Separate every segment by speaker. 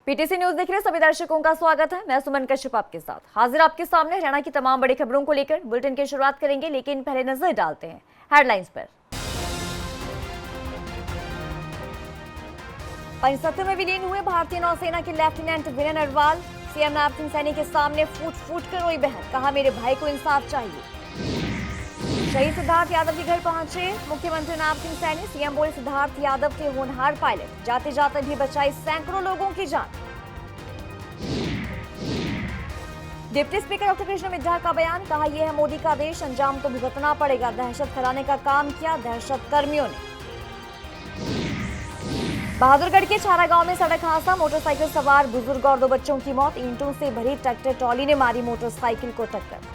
Speaker 1: PTC news देख रहे सभी दर्शकों का स्वागत है। मैं सुमन कश्यप आपके साथ हाजिर आपके सामने हरियाणा की तमाम बड़ी खबरों को लेकर बुलेटिन की शुरुआत करेंगे, लेकिन पहले नजर डालते हैं हेडलाइंस पर। पंचतत्व में विलीन हुए भारतीय नौसेना के लेफ्टिनेंट विनय नरवाल। सीएम नरसिंह सिंह सैनी के सामने फूट फूट कर रोई बहन, कहा मेरे भाई को इंसाफ चाहिए। शहीद सिद्धार्थ यादव के घर पहुंचे मुख्यमंत्री नरसिंह सिंह सैनी। सीएम बोले सिद्धार्थ यादव थे होनहार पायलट, जाते जाते भी बचाई सैकड़ों लोगों की जान। Deputy speaker doctor Krishna Middha का बयान, कहा यह है मोदी का देश, अंजाम तो भुगतना पड़ेगा। दहशत फैलाने का काम किया दहशत कर्मियों ने। बहादुरगढ़ के छारा गांव में सड़क हादसा, मोटरसाइकिल सवार बुजुर्ग और 2 बच्चों की मौत। ईंटों से भरी ट्रैक्टर ट्रॉली ने मारी मोटरसाइकिल को टक्कर।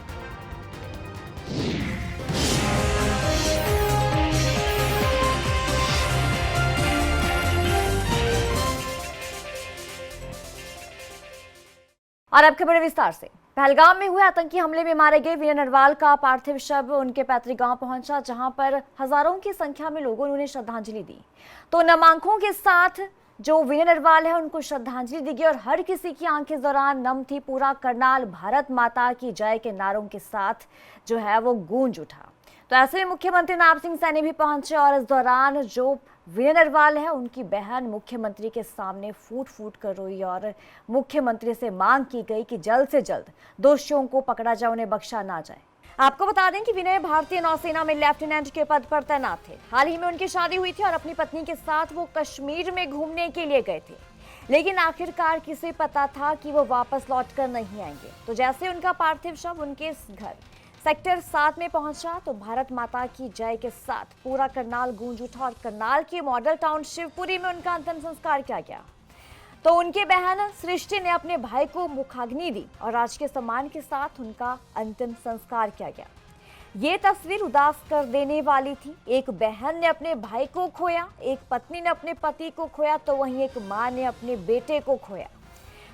Speaker 1: और अब खबर विस्तार से। पहलगाम में हुए आतंकी हमले में मारे गए विनय नरवाल का पार्थिव शव उनके पैतृक गांव पहुंचा, जहां पर हजारों की संख्या में लोगों ने उन्हें श्रद्धांजलि दी। तो नम आंखों के साथ जो विनय नरवाल है उनको श्रद्धांजलि दी गई और हर किसी की आंखें इस दौरान नम थी। पूरा करनाल भारत माता की जय के नारों के साथ जो है वो गूंज उठा। तो ऐसे में मुख्यमंत्री नरसिंह सिंह सैनी भी पहुंचे और इस दौरान जो विनय नरवाल है उनकी बहन मुख्यमंत्री के सामने फूट फूट कर रोई और मुख्यमंत्री से मांग की गई कि जल्द से जल्द दोषियों को पकड़ा जाए, उन्हें बख्शा ना जाए। आपको बता दें कि विनय भारतीय नौसेना में लेफ्टिनेंट के पद पर तैनात थे। हाल ही में उनकी शादी हुई थी और अपनी पत्नी के साथ वो कश्मीर में घूमने के लिए गए थे, लेकिन आखिरकार किसे पता था कि वो वापस लौटकर नहीं आएंगे। तो जैसे उनका पार्थिव शव उनके घर सेक्टर 7 में पहुंचा तो भारत माता की जय के साथ पूरा करनाल गूंज उठा और करनाल के मॉडल टाउन शिवपुरी में उनका अंतिम संस्कार किया गया। तो उनके बहन सृष्टि ने अपने भाई को मुखाग्नि दी और राजकीय सम्मान के साथ उनका अंतिम संस्कार किया गया। ये तस्वीर उदास कर देने वाली थी। एक बहन ने अपने भाई को खोया, एक पत्नी ने अपने पति को खोया, तो वहीं एक मां ने अपने बेटे को खोया।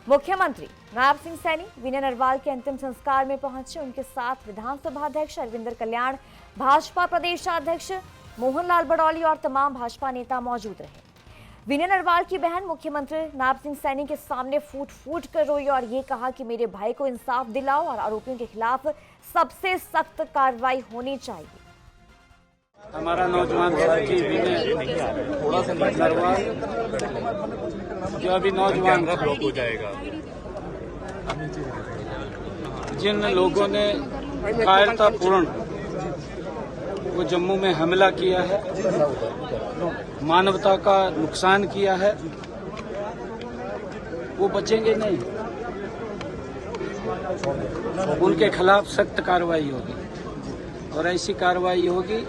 Speaker 1: मुख्यमंत्री नरसिंह सैनी विनय नरवाल के अंतिम संस्कार में पहुंचे। उनके साथ विधानसभा अध्यक्ष अरविंदर कल्याण, भाजपा प्रदेशाध्यक्ष मोहन लाल बड़ौली और तमाम भाजपा नेता मौजूद रहे। विनय नरवाल की बहन मुख्यमंत्री नरसिंह सैनी के सामने फूट फूट कर रोई और ये कहा कि मेरे भाई को इंसाफ दिलाओ और आरोपियों के खिलाफ सबसे सख्त कार्रवाई होनी चाहिए।
Speaker 2: हमारा नौजवान साथी विनय नरवाल जो अभी नौजवान हो जाएगा, जिन लोगों ने कायरतापूर्ण वो जम्मू में हमला किया है, मानवता का नुकसान किया है, वो बचेंगे नहीं। उनके खिलाफ सख्त कार्रवाई होगी और ऐसी कार्रवाई होगी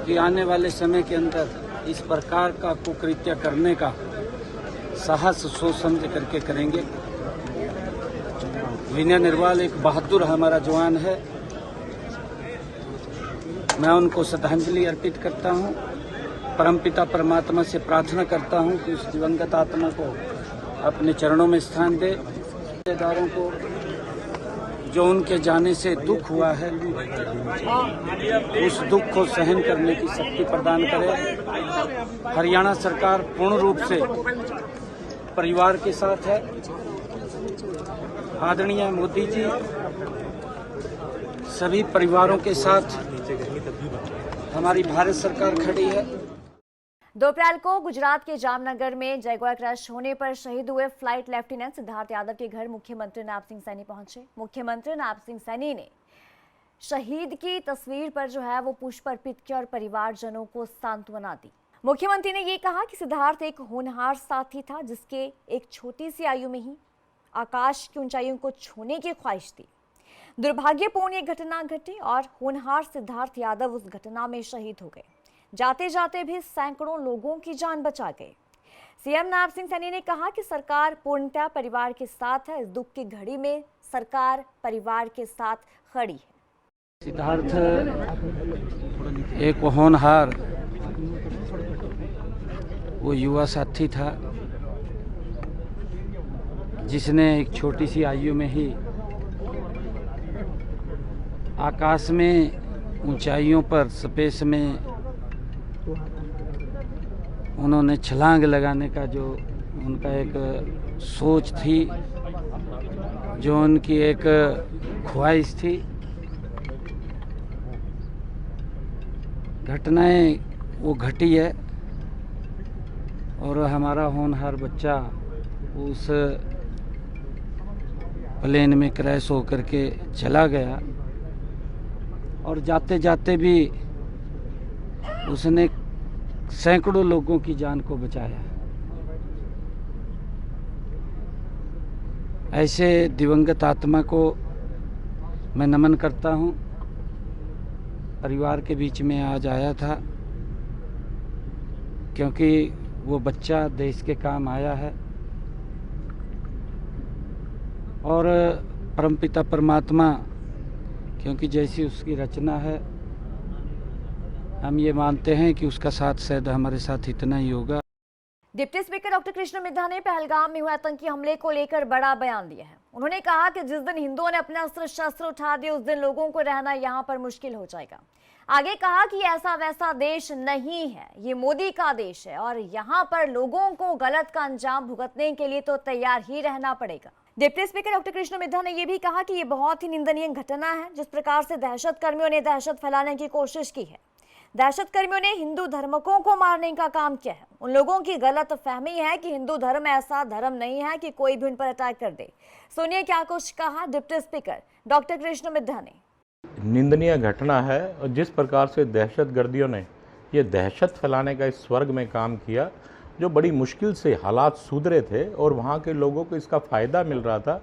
Speaker 2: कि आने वाले समय के अंदर इस प्रकार का कुकृत्य करने का साहस सोच समझ करके करेंगे। विनय नरवाल एक बहादुर हमारा जवान है। मैं उनको श्रद्धांजलि अर्पित करता हूं। परमपिता परमात्मा से प्रार्थना करता हूं कि उस दिवंगत आत्मा को अपने चरणों में स्थान दे। रिश्तेदारों को जो उनके जाने से दुख हुआ है, उस दुख को सहन करने की शक्ति प्रदान करे। हरियाणा सरकार पूर्ण रूप से परिवार के साथ है। आदरणीय मोदी जी सभी परिवारों के साथ हमारी भारत सरकार खड़ी है।
Speaker 1: 2 अप्रैल को गुजरात के जामनगर में जयगोया क्रैश होने पर शहीद हुए फ्लाइट लेफ्टिनेंट सिद्धार्थ यादव के घर मुख्यमंत्री नरसिंह सैनी पहुंचे। मुख्यमंत्री नरसिंह सैनी ने शहीद की तस्वीर पर जो है वो पुष्प अर्पित किया और परिवारजनों को सांत्वना दी। मुख्यमंत्री ने ये कहा कि सिद्धार्थ एक होनहार साथी था, जिसके एक छोटी सी आयु में ही आकाश की ऊंचाइयों को छूने की ख्वाहिश थी। दुर्भाग्यपूर्ण ये घटना घटी और होनहार सिद्धार्थ यादव उस घटना में शहीद हो गए। जाते जाते भी सैकड़ों लोगों की जान बचा गए। सीएम नरसिंह सैनी ने कहा कि सरकार पूर्णतः परिवार के साथ है। इस दुख की घड़ी में सरकार परिवार के साथ खड़ी है।
Speaker 2: सिद्धार्थ एक होनहार वो युवा साथी था, जिसने एक छोटी सी आयु में ही आकाश में ऊंचाइयों पर स्पेस में उन्होंने छलांग लगाने का जो उनका एक सोच थी, जो उनकी एक ख्वाहिश थी। घटनाएं वो घटी है और हमारा होनहार बच्चा उस प्लेन में क्रैश होकर के चला गया और जाते जाते भी उसने सैकड़ों लोगों की जान को बचाया। ऐसे दिवंगत आत्मा को मैं नमन करता हूँ। परिवार के बीच में आज आया था क्योंकि वो बच्चा देश के काम आया है और परमपिता परमात्मा, क्योंकि जैसी उसकी रचना है, हम ये मानते हैं कि उसका साथ शायद हमारे साथ इतना ही होगा।
Speaker 1: डिप्टी स्पीकर डॉक्टर कृष्ण मिद्धा ने पहलगाम में हुए आतंकी हमले को लेकर बड़ा बयान दिया है। उन्होंने कहा कि जिस दिन हिंदुओं ने अपने अस्त्र शस्त्र उठा दिए उस दिन लोगों को रहना यहाँ पर मुश्किल हो जाएगा। आगे कहा कि ऐसा वैसा देश नहीं है, ये मोदी का देश है और यहाँ पर लोगों को गलत का अंजाम भुगतने के लिए तो तैयार ही रहना पड़ेगा। डिप्टी स्पीकर डॉक्टर कृष्ण मिद्धा ने यह भी कहा कि ये बहुत ही निंदनीय घटना है जिस प्रकार से दहशत कर्मियों ने दहशत फैलाने की कोशिश की है। दहशत कर्मियों ने हिंदू धर्मकों को मारने का काम किया है। उन लोगों की गलत फहमी है कि हिंदू धर्म ऐसा धर्म नहीं है कि कोई भी उन पर अटैक कर दे। सुनिए क्या कुछ कहा डिप्टी स्पीकर डॉक्टर कृष्ण मिद्धा ने।
Speaker 3: निंदनीय घटना है और जिस प्रकार से दहशतगर्दियों ने ये दहशत फैलाने का इस स्वर्ग में काम किया, जो बड़ी मुश्किल से हालात सुधरे थे और वहाँ के लोगों को इसका फ़ायदा मिल रहा था।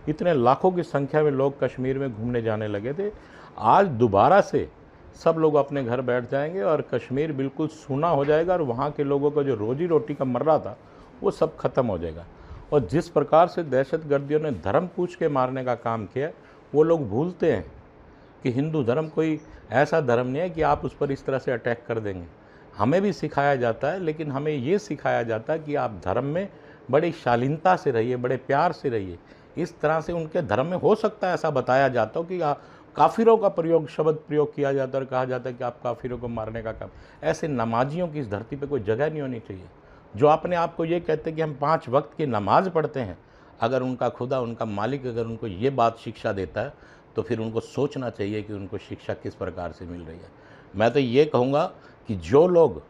Speaker 3: इतने लाखों की संख्या में लोग कश्मीर में घूमने जाने लगे थे। आज दोबारा से सब लोग अपने घर बैठ जाएंगे और कश्मीर बिल्कुल सूना हो जाएगा और वहाँ के लोगों का जो रोजी रोटी का मर्रा था वो सब खत्म हो जाएगा। और जिस प्रकार से दहशतगर्दियों ने धर्म पूछ के मारने का काम किया, वो लोग भूलते हैं कि हिंदू धर्म कोई ऐसा धर्म नहीं है कि आप उस पर इस तरह से अटैक कर देंगे। हमें भी सिखाया जाता है, लेकिन हमें ये सिखाया जाता है कि आप धर्म में बड़ी शालीनता से रहिए, बड़े प्यार से रहिए। इस तरह से उनके धर्म में हो सकता है ऐसा बताया जाता हो कि काफिरों का शब्द प्रयोग किया जाता है और कहा जाता है कि आप काफिरों को मारने का काम। ऐसे नमाजियों की इस धरती पे कोई जगह नहीं होनी चाहिए, जो अपने आप को ये कहते हैं कि हम 5 वक्त की नमाज पढ़ते हैं। अगर उनका खुदा, उनका मालिक अगर उनको ये बात शिक्षा देता है तो फिर उनको सोचना चाहिए कि उनको शिक्षा किस प्रकार से मिल रही है। मैं तो ये कहूँगा कि जो लोग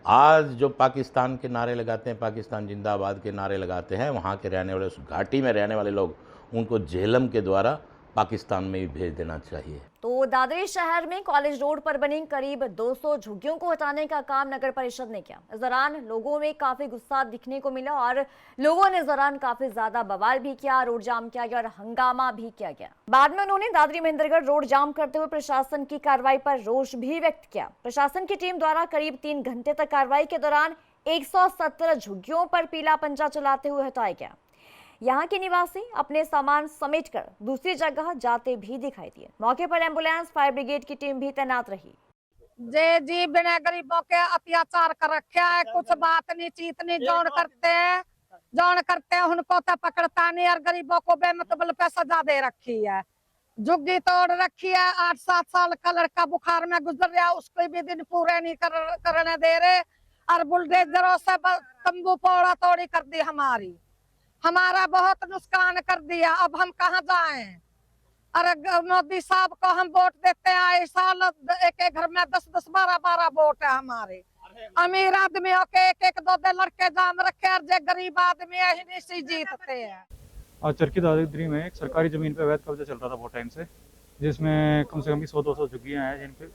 Speaker 3: आज जो पाकिस्तान के नारे लगाते हैं, पाकिस्तान जिंदाबाद के नारे लगाते हैं, वहाँ के रहने वाले, उस घाटी में रहने वाले लोग, उनको झेलम के द्वारा पाकिस्तान में ही भेज देना चाहिए।
Speaker 1: तो दादरी शहर में कॉलेज रोड पर बनी करीब 200 झुग्गियों को हटाने का काम नगर परिषद ने किया। इस दौरान लोगों में काफी गुस्सा दिखने को मिला और लोगों ने इस दौरान काफी ज्यादा बवाल भी किया, रोड जाम किया गया और हंगामा भी किया गया। बाद में उन्होंने दादरी महेंद्रगढ़ रोड जाम करते हुए प्रशासन की कार्रवाई पर रोष भी व्यक्त किया। प्रशासन की टीम द्वारा करीब 3 घंटे तक कार्रवाई के दौरान 117 झुग्गियों पर पीला पंजा चलाते हुए हटाया गया। यहाँ के निवासी अपने सामान समेटकर दूसरी जगह जाते भी दिखाई दिए। मौके पर एम्बुलेंस, फायर ब्रिगेड की टीम भी तैनात रही।
Speaker 4: जे जी बिना गरीबों के अत्याचार कर रखा है, कुछ बात नहीं चीत नहीं, जौन करते हैं उनको तो पकड़ता नहीं और गरीबों को बेमतलब पे सजा दे रखी है। झुग्गी तोड़ रखी है। 8-7 साल का लड़का बुखार में गुजर रहा, उसको भी दिन पूरे नहीं करने दे रहे और बुलडोजरों से तंबू फोड़ा तोड़ी कर दी। हमारा बहुत नुकसान कर दिया। अब हम कहाँ जाएं? अरे मोदी साहब को हम वोट देते हैं, इस साल एक घर में 10-10, 12-12 वोट है हमारे। अमीर आदमियों के 1-1, 2 लड़के जाम रखे और जो गरीब आदमी है इसी जीतते हैं।
Speaker 5: आज चरखी दादरी में एक सरकारी जमीन पे अवैध कब्जा चल रहा था बहुत टाइम से, जिसमें कम से कम 100-200 झुग्गियाँ हैं, जिन पे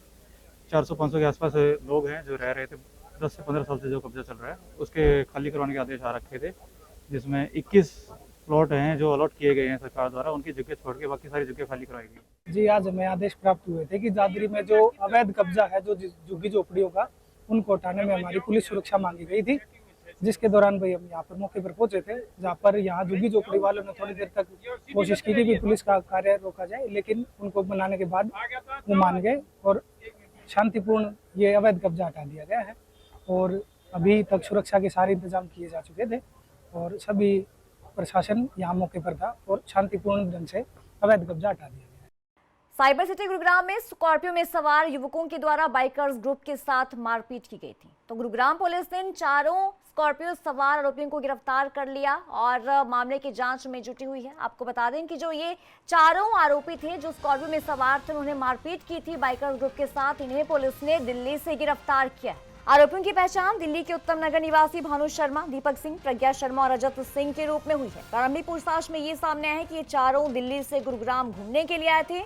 Speaker 5: 400-500 के आसपास लोग हैं जो रह रहे थे। 10 से 15 साल से जो कब्जा चल रहा है उसके खाली करवाने के आदेश आ रखे थे, जिसमें 21 प्लॉट हैं जो अलॉट किए गए हैं सरकार द्वारा। उनकी जगह छोड़ के बाकी सारी जगह खाली करवाई गई।
Speaker 6: जी, आज हमें आदेश प्राप्त हुए थे कि दादरी में जो अवैध कब्जा है, जो झुग्गी झोपड़ियों का, उनको हटाने में हमारी पुलिस सुरक्षा मांगी गई थी। जिसके दौरान भाई हम यहाँ पर मौके पर पहुंचे थे, जहाँ पर यहाँ झुग्गी झोपड़ी वालों ने थोड़ी देर तक कोशिश की थी कि पुलिस का कार्य रोका जाए, लेकिन उनको मनाने के बाद वो मान गए और शांतिपूर्ण ये अवैध कब्जा हटा दिया गया है। और अभी तक सुरक्षा के सारे इंतजाम किए जा चुके थे और सभी प्रशासन यहाँ मौके पर था और शांतिपूर्ण ढंग से अवैध कब्जा हटा दिया गया।
Speaker 1: साइबर सिटी गुरुग्राम में स्कॉर्पियो में सवार युवकों के द्वारा बाइकर्स ग्रुप के साथ मारपीट की गई थी। तो गुरुग्राम पुलिस ने इन चारों स्कॉर्पियो सवार आरोपियों को गिरफ्तार कर लिया और मामले की जांच में जुटी हुई है। आपको बता दें कि जो ये चारों आरोपी थे जो स्कॉर्पियो में सवार थे, उन्होंने मारपीट की थी बाइकर्स ग्रुप के साथ। इन्हें पुलिस ने दिल्ली से गिरफ्तार किया है। आरोपियों की पहचान दिल्ली के उत्तम नगर निवासी भानु शर्मा, दीपक सिंह, प्रज्ञा शर्मा और रजत सिंह के रूप में हुई है। प्रारंभिक पूछताछ में ये सामने आया है कि ये चारों दिल्ली से गुरुग्राम घूमने के लिए आए थे।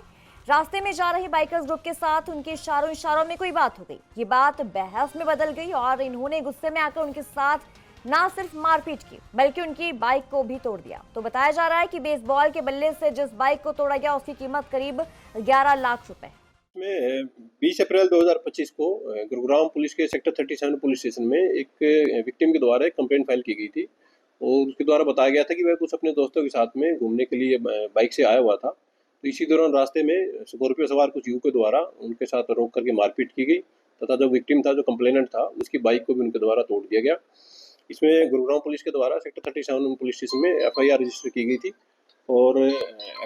Speaker 1: रास्ते में जा रही बाइकर्स ग्रुप के साथ उनके इशारों में कोई बात हो गई। ये बात बहस में बदल गई और इन्होंने गुस्से में आकर उनके साथ ना सिर्फ मारपीट की बल्कि उनकी बाइक को भी तोड़ दिया। तो बताया जा रहा है कि बेसबॉल के बल्ले से जिस बाइक को तोड़ा गया उसकी कीमत करीब 11 लाख रुपए।
Speaker 7: में 20 अप्रैल 2025 को गुरुग्राम पुलिस के सेक्टर 37 पुलिस स्टेशन में एक विक्टिम के द्वारा एक कंप्लेंट फाइल की गई थी और उसके द्वारा बताया गया था कि वह कुछ अपने दोस्तों के साथ में घूमने के लिए बाइक से आया हुआ था। तो इसी दौरान रास्ते में स्कॉर्पियो सवार कुछ युवकों द्वारा उनके साथ रोक करके मारपीट की गई तथा जो विक्टिम था, जो कंप्लेनेंट था, उसकी बाइक को भी उनके द्वारा तोड़ दिया गया। इसमें गुरुग्राम पुलिस के द्वारा सेक्टर 37 पुलिस स्टेशन में FIR रजिस्टर की गई थी और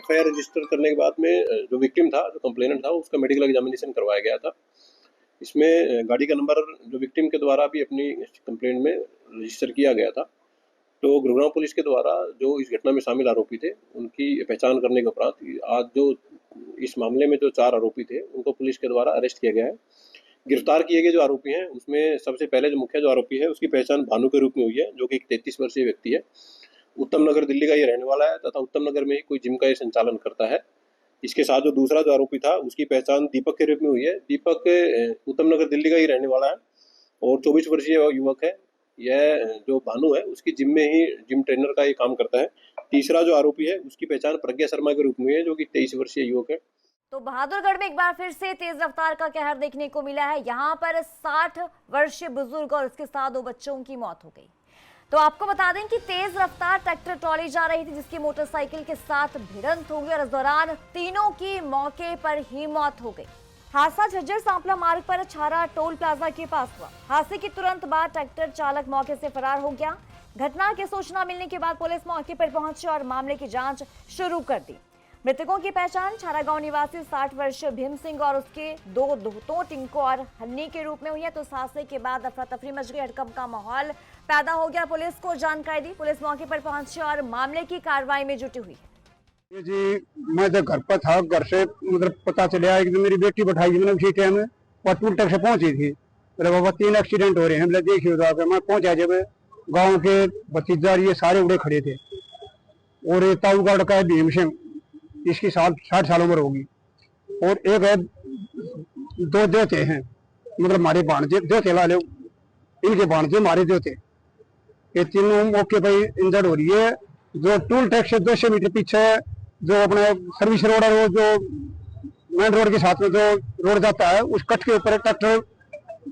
Speaker 7: FIR रजिस्टर करने के बाद में जो विक्टिम था, जो कंप्लेनेंट था, उसका मेडिकल एग्जामिनेशन करवाया गया था। इसमें गाड़ी का नंबर जो विक्टिम के द्वारा भी अपनी कंप्लेंट में रजिस्टर किया गया था। तो गुरुग्राम पुलिस के द्वारा जो इस घटना में शामिल आरोपी थे उनकी पहचान करने के उपरांत आज जो इस मामले में जो 4 आरोपी थे उनको पुलिस के द्वारा अरेस्ट किया गया है। गिरफ्तार किए गए जो आरोपी हैं उसमें सबसे पहले जो मुख्य जो आरोपी है उसकी पहचान भानु के रूप में हुई है, जो कि एक 33 वर्षीय व्यक्ति है। उत्तम नगर दिल्ली का ये रहने वाला है तथा उत्तम नगर में ही कोई जिम का ये संचालन करता है। इसके साथ जो दूसरा जो आरोपी था उसकी पहचान दीपक के रूप में हुई है। दीपक उत्तम नगर दिल्ली का ही रहने वाला है और 24 वर्षीय युवक है। यह जो भानु है उसकी जिम में ही जिम ट्रेनर का ये काम करता है। तीसरा जो आरोपी है उसकी पहचान प्रज्ञा शर्मा के रूप में है, जो कि 23 वर्षीय युवक है।
Speaker 1: तो बहादुरगढ़ में एक बार फिर से तेज रफ्तार का कहर देखने को मिला है। यहाँ पर 60 वर्षीय बुजुर्ग और उसके साथ 2 बच्चों की मौत हो गई। तो आपको बता दें कि तेज रफ्तार ट्रैक्टर ट्रॉली जा रही थी जिसकी मोटरसाइकिल के साथ भिड़ंत हो गई और इस दौरान तीनों की मौके पर ही मौत हो गई। हादसा झज्जर सांपला मार्ग पर छारा टोल प्लाजा के पास हुआ। हादसे के तुरंत बाद ट्रैक्टर चालक मौके से फरार हो गया। घटना की सूचना मिलने के बाद पुलिस मौके पर पहुंची और मामले की जांच शुरू कर दी। मृतकों की पहचान छारा गांव निवासी 60 वर्षीय भीम सिंह और उसके 2 दोस्तों टिंको और हन्नी के रूप में हुई है। तो हादसे के बाद अफरा तफरी मच गई, हड़कंप का माहौल पैदा हो गया। पुलिस को जानकारी दी, पुलिस मौके पर पहुंची और मामले की कार्रवाई में जुटी हुई है।
Speaker 8: जी मैं तो घर पर था, घर से मतलब पता चला कि मेरी बेटी बैठाई मैंने उसी टाइम और टूल तक से पहुंची थी। मेरे बाबा 3 एक्सीडेंट हो रहे हैं, मतलब देखिए तो मैं पहुंचा जब गांव के भतीजा ये सारे उड़े खड़े थे और ये ताऊगढ़ का है भीम सिंह, इसकी 60 साल उम्र होगी और एक है 2 देवते हैं, मतलब हमारे भाणजे देवते वाले, इनके भाणजे हमारे देवते। ये तीनों मौके पर इंजर्ड हो रही है। जो टूल टैक्स से 200 मीटर पीछे जो अपने सर्विस रोड है, जो मेन रोड के साथ में जो रोड जाता है उस कट के ऊपर ट्रैक्टर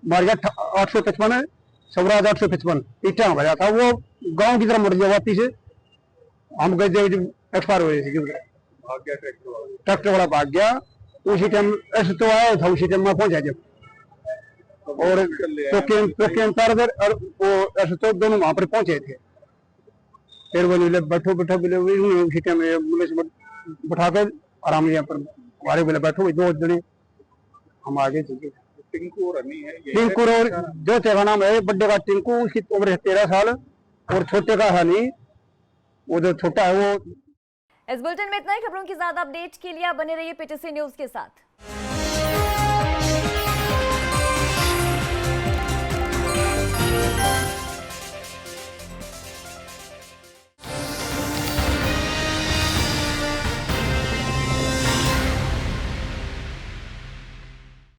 Speaker 8: मार गया 855 स्वराज 855 ईटा भरा था। वो गांव की तरफ मुड़ गया वापिस, हम गए एक्सपायर हो रहे थे। ट्रैक्टर वाला भाग गया, उसी टाइम ऐसे तो आया था, उसी टाइम में पहुंचा जब और और वो ऐसे तो दोनों वहां पर पहुंचे थे। फिर वो बोले बैठो बोले उसी टाइम बैठा कर आराम यहाँ पर हमारे बोले बैठो 2 जने हम आगे थे। टिंकू और जो तेरा नाम है, बड्डे का टिंकू, उसकी उम्र है 13 साल और छोटे का हनी, वो जो छोटा है वो।
Speaker 1: इस बुलेटिन में इतना ही। खबरों की ज्यादा अपडेट के लिए आप बने रहिए PTC न्यूज के साथ।